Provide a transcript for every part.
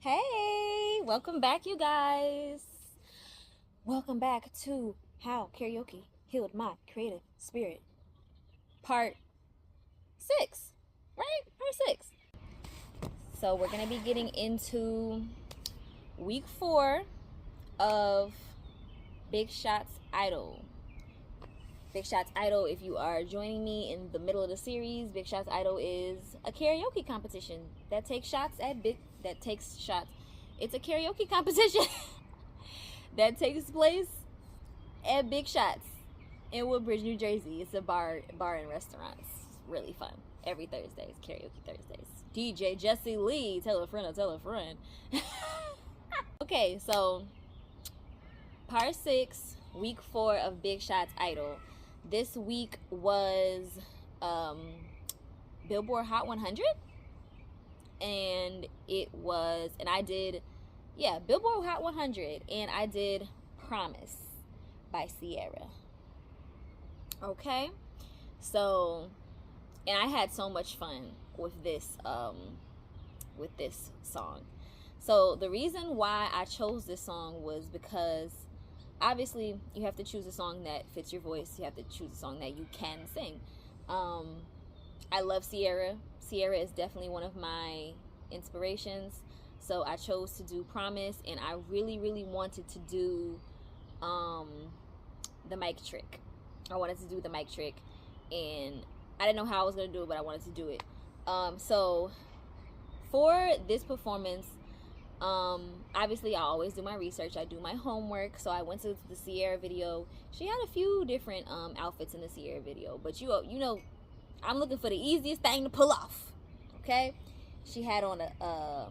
Hey, welcome back, you guys. Welcome back to How Karaoke Healed My Creative Spirit, part 6, right? Part 6. So, we're going to be getting into week 4 of Big Shots Idol. Big Shots Idol, if you are joining me in the middle of the series, Big Shots Idol is a karaoke competition that takes shots at It's a karaoke competition that takes place at Big Shots in Woodbridge, New Jersey. It's a bar and restaurant. It's really fun. Every Thursday, it's karaoke Thursdays. DJ Jesse Lee, tell a friend, tell a friend. Okay, so part 6, week 4 of Big Shots Idol. This week was Billboard Hot 100, and I did Billboard Hot 100, and I did Promise by Ciara. Okay, so, and I had so much fun with this song. So the reason why I chose this song was because obviously you have to choose a song that fits your voice. You have to choose a song that you can sing. I love Ciara. Ciara is definitely one of my inspirations. So I chose to do Promise, and I really, really wanted to do the mic trick. I wanted to do the mic trick, and I didn't know how I was going to do it, but I wanted to do it. So for this performance, obviously I always do my research. I do my homework. So I went to the Ciara video. She had a few different outfits in the Ciara video, but you know, I'm looking for the easiest thing to pull off. Okay, she had on a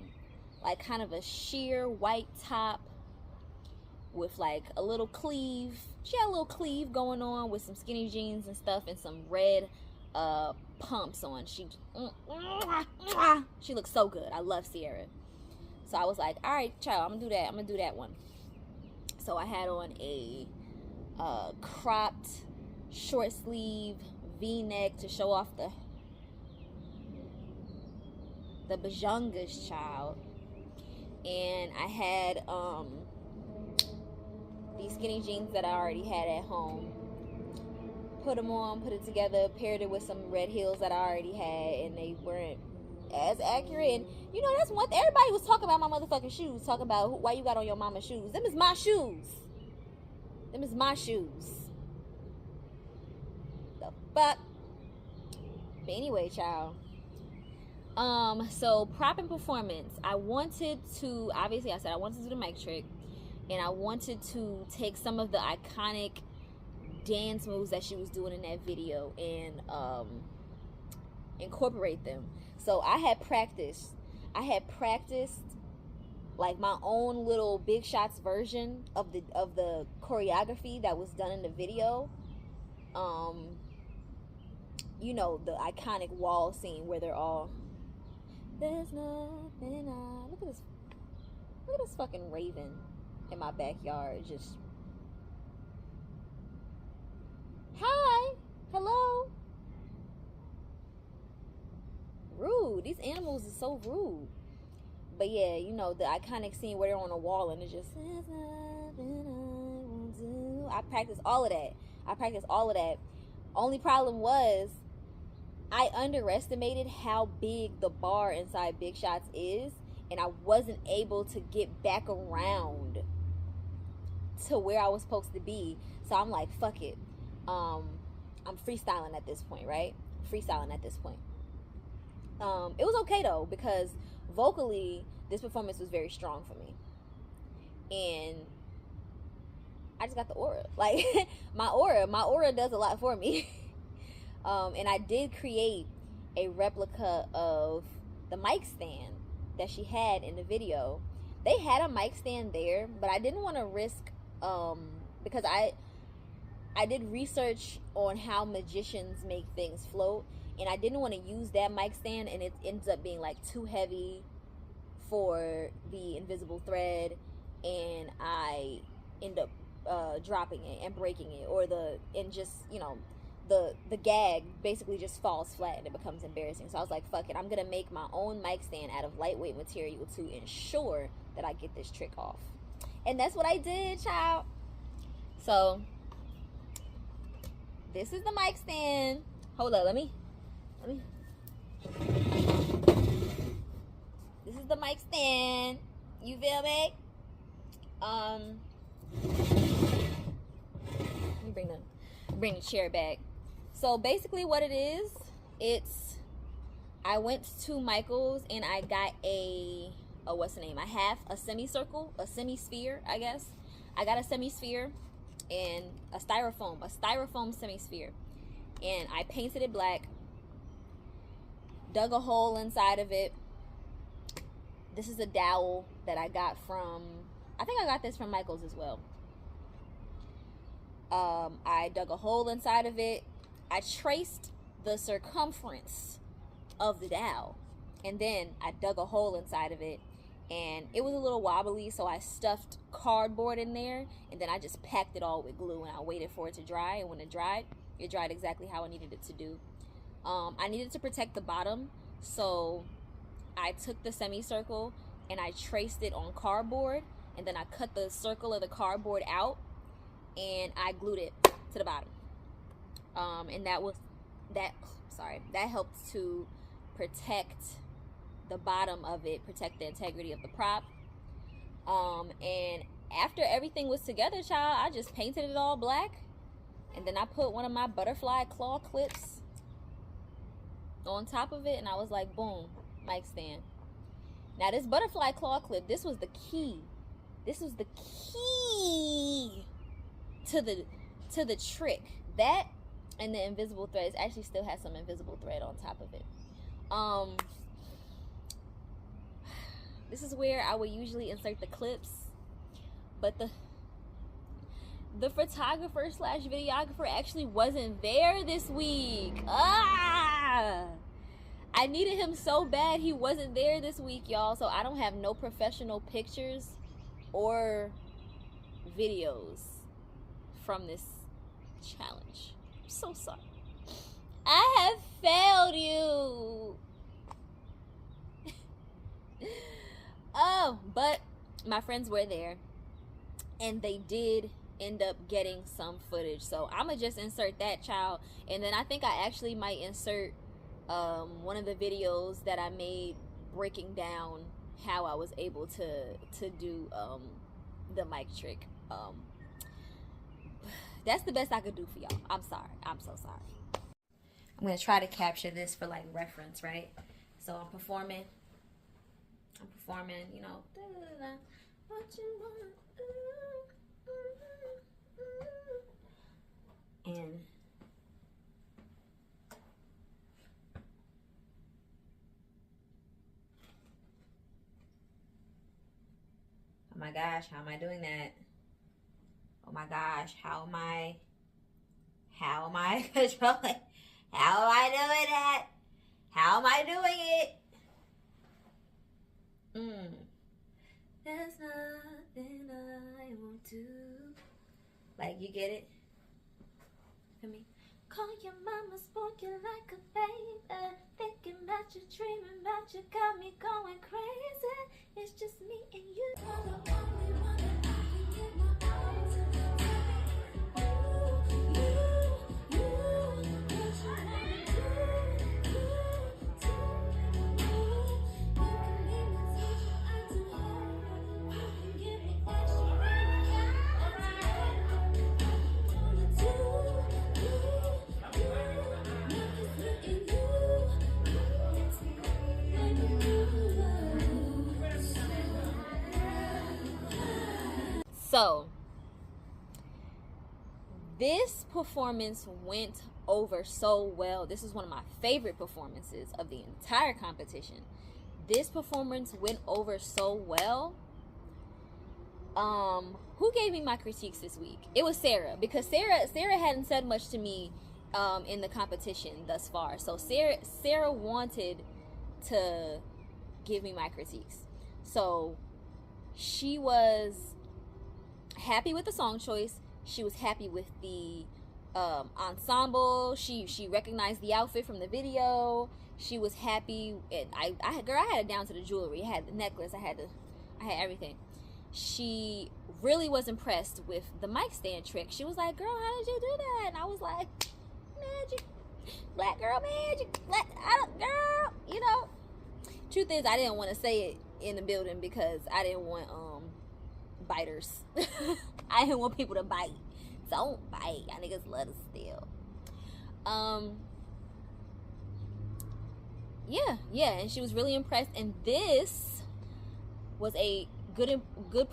like kind of a sheer white top with like a little sleeve. She had a little sleeve going on with some skinny jeans and stuff, and some red pumps on. She looks so good. I love Ciara. So I was like, all right, child, I'm gonna do that one. So I had on a cropped short sleeve V-neck to show off the bajongas, child. And I had these skinny jeans that I already had at home. Put them on, put it together, paired it with some red heels that I already had, and they weren't as accurate. And you know, that's one thing. Everybody was talking about my motherfucking shoes, talking about why you got on your mama's shoes. Them is my shoes. Them is my shoes. The fuck. But anyway, child. So prop and performance. I wanted to, obviously I said I wanted to do the mic trick, and I wanted to take some of the iconic dance moves that she was doing in that video and incorporate them. So I had practiced like my own little Big Shots version of the choreography that was done in the video. You know, the iconic wall scene where they're all, there's nothing look at this fucking raven in my backyard. Just, hi, hello. Rude. These animals are so rude. But yeah, you know, the iconic scene where they're on a wall and it's just, I practiced all of that. Only problem was I underestimated how big the bar inside Big Shots is, and I wasn't able to get back around to where I was supposed to be. So I'm like, fuck it. I'm freestyling at this point, right? It was okay though, because vocally this performance was very strong for me, and I just got the aura. Like my aura does a lot for me. And I did create a replica of the mic stand that she had in the video. They had a mic stand there, but I didn't want to risk, because I did research on how magicians make things float, and I didn't want to use that mic stand and it ends up being like too heavy for the invisible thread, and I end up dropping it and breaking it, and just, you know, the gag basically just falls flat and it becomes embarrassing. So I was like, fuck it, I'm gonna make my own mic stand out of lightweight material to ensure that I get this trick off. And that's what I did, child. So this is the mic stand. Hold up, let me. This is the mic stand. You feel me? Let me bring the chair back. So basically what it is, I went to Michael's and I got what's the name? a semicircle, a semi-sphere, I guess. I got a semi-sphere and a styrofoam semi-sphere. And I painted it black, dug a hole inside of it. This is a dowel that I got from, I think I got this from Michael's as well. I dug a hole inside of it. I traced the circumference of the dowel, and then I dug a hole inside of it, and it was a little wobbly, so I stuffed cardboard in there, and then I just packed it all with glue, and I waited for it to dry. And when it dried exactly how I needed it to do. I needed to protect the bottom, so I took the semicircle and I traced it on cardboard, and then I cut the circle of the cardboard out and I glued it to the bottom. And that helped to protect the bottom of it, protect the integrity of the prop. And after everything was together, child, I just painted it all black, and then I put one of my butterfly claw clips on top of it, and I was like, boom, mic stand. Now this butterfly claw clip, this was the key to the trick. That and the invisible threads. Actually still has some invisible thread on top of it. This is where I would usually insert the clips, but the photographer / videographer actually wasn't there this week. I needed him so bad. He wasn't there this week, y'all. So I don't have no professional pictures or videos from this challenge. I'm so sorry. I have failed you. Oh, but my friends were there, and they did end up getting some footage. So I'm gonna just insert that, child, and then I think I actually might insert one of the videos that I made breaking down how I was able to do the mic trick. That's the best I could do for y'all. I'm sorry. I'm so sorry. I'm gonna try to capture this for like reference, right? So I'm performing, you know, what you want, and oh my gosh, how am I doing that? Oh my gosh, how am I controlling? How am I doing that? How am I doing it? There's nothing I won't do. Like, you get it? For me. Call your mama, spoke you like a baby. Thinking about you, dreaming about you, got me going crazy. It's just me and you. So, this performance went over so well. This is one of my favorite performances of the entire competition. This performance went over so well. Who gave me my critiques this week? It was Ciara, because Ciara hadn't said much to me in the competition thus far. So Ciara wanted to give me my critiques. So she was happy with the song choice. She was happy with the ensemble. She recognized the outfit from the video. She was happy. And I had it down to the jewelry. I had the necklace. I had everything. She really was impressed with the mic stand trick. She was like, "Girl, how did you do that?" And I was like, "Magic, black girl magic, girl." You know, truth is, I didn't want to say it in the building because I didn't want biters. I didn't want people to bite. Don't bite. Y'all niggas love to steal. Yeah, and she was really impressed. And this was a really good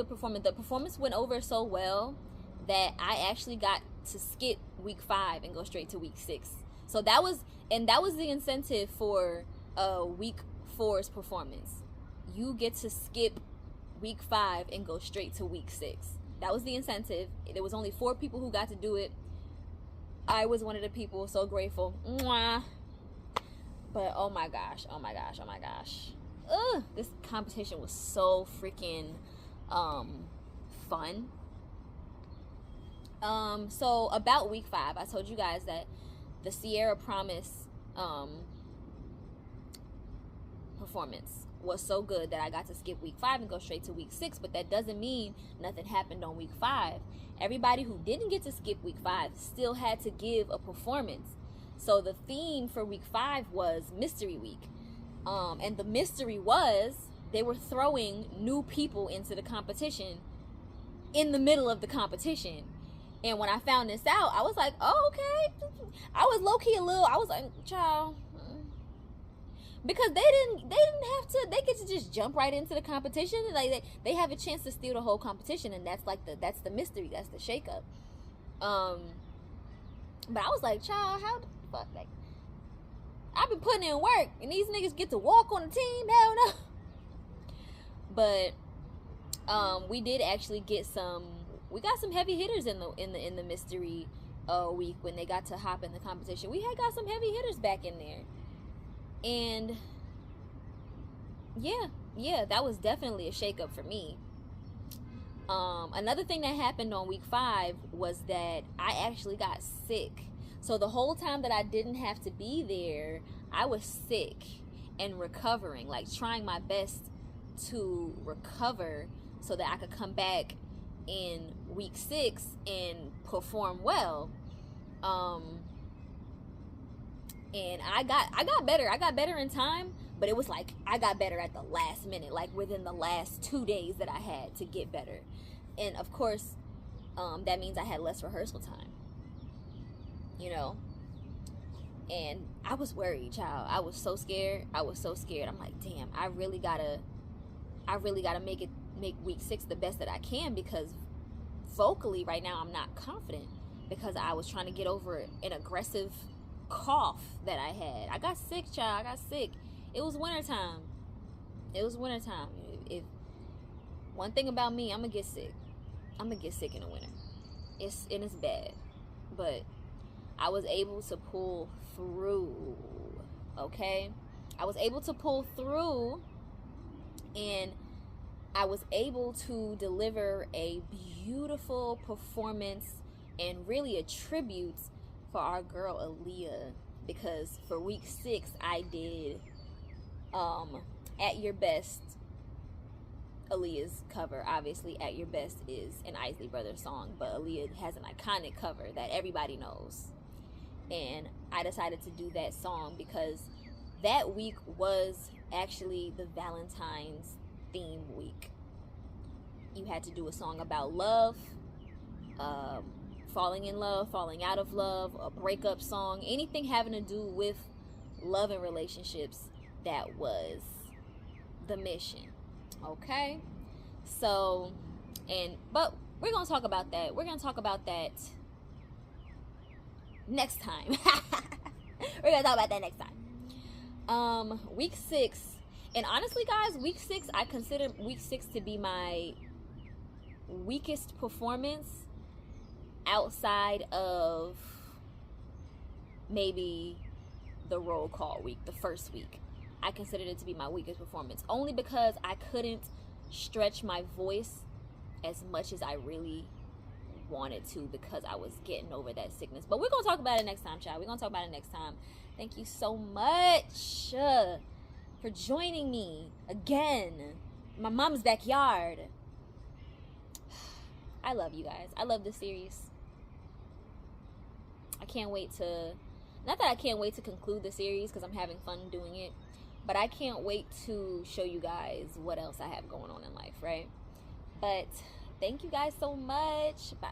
performance. The performance went over so well that I actually got to skip week 5 and go straight to week 6. So that was the incentive for week 4's performance. You get to skip week 5 and go straight to week 6. That was the incentive. There was only 4 people who got to do it. I was one of the people. So grateful. Mwah. But oh my gosh. This competition was so freaking fun. So about week 5, I told you guys that the Ciara Promise performance was so good that I got to skip week 5 and go straight to week 6. But that doesn't mean nothing happened on week 5. Everybody who didn't get to skip week 5 still had to give a performance. So the theme for week 5 was Mystery Week. And the mystery was they were throwing new people into the competition in the middle of the competition. And when I found this out, I was like, oh, okay. I was low-key I was like, child. Because they didn't have to, they get to just jump right into the competition. Like they have a chance to steal the whole competition, and that's the mystery, that's the shakeup. But I was like, child, how the fuck, like, I've been putting in work, and these niggas get to walk on the team? Hell no. But we did actually get we got some heavy hitters in the mystery week when they got to hop in the competition. We had got some heavy hitters back in there. And yeah, that was definitely a shakeup for me. Another thing that happened on week 5 was that I actually got sick. So the whole time that I didn't have to be there, I was sick and recovering, like trying my best to recover so that I could come back in week 6 and perform well. And I got better. I got better in time, but it was like I got better at the last minute, like within the last 2 days that I had to get better. And of course, that means I had less rehearsal time, you know. And I was worried, child. I was so scared. I'm like, damn, I really gotta make week 6 the best that I can, because vocally right now I'm not confident, because I was trying to get over an aggressive cough that I had. I got sick, child. I got sick. It was wintertime. If one thing about me, I'm gonna get sick. I'm gonna get sick in the winter. It's bad. But I was able to pull through. Okay? I was able to pull through, and I was able to deliver a beautiful performance and really a tribute for our girl Aaliyah, because for week 6 I did At Your Best, Aaliyah's cover. Obviously At Your Best is an Isley Brothers song, but Aaliyah has an iconic cover that everybody knows, and I decided to do that song because that week was actually the Valentine's theme week. You had to do a song about love, falling in love, falling out of love, a breakup song, anything having to do with love and relationships. That was the mission. Okay? So, but we're going to talk about that. We're going to talk about that next time. We're going to talk about that next time. Week 6. And honestly, guys, week 6, I consider week 6 to be my weakest performance outside of maybe the roll call week, the first week. I considered it to be my weakest performance, only because I couldn't stretch my voice as much as I really wanted to, because I was getting over that sickness. But we're going to talk about it next time, child. We're going to talk about it next time. Thank you so much for joining me again. My mom's backyard. I love you guys. I love this series. I can't wait to, not that I can't wait to conclude the series because I'm having fun doing it, but I can't wait to show you guys what else I have going on in life, right? But thank you guys so much. Bye.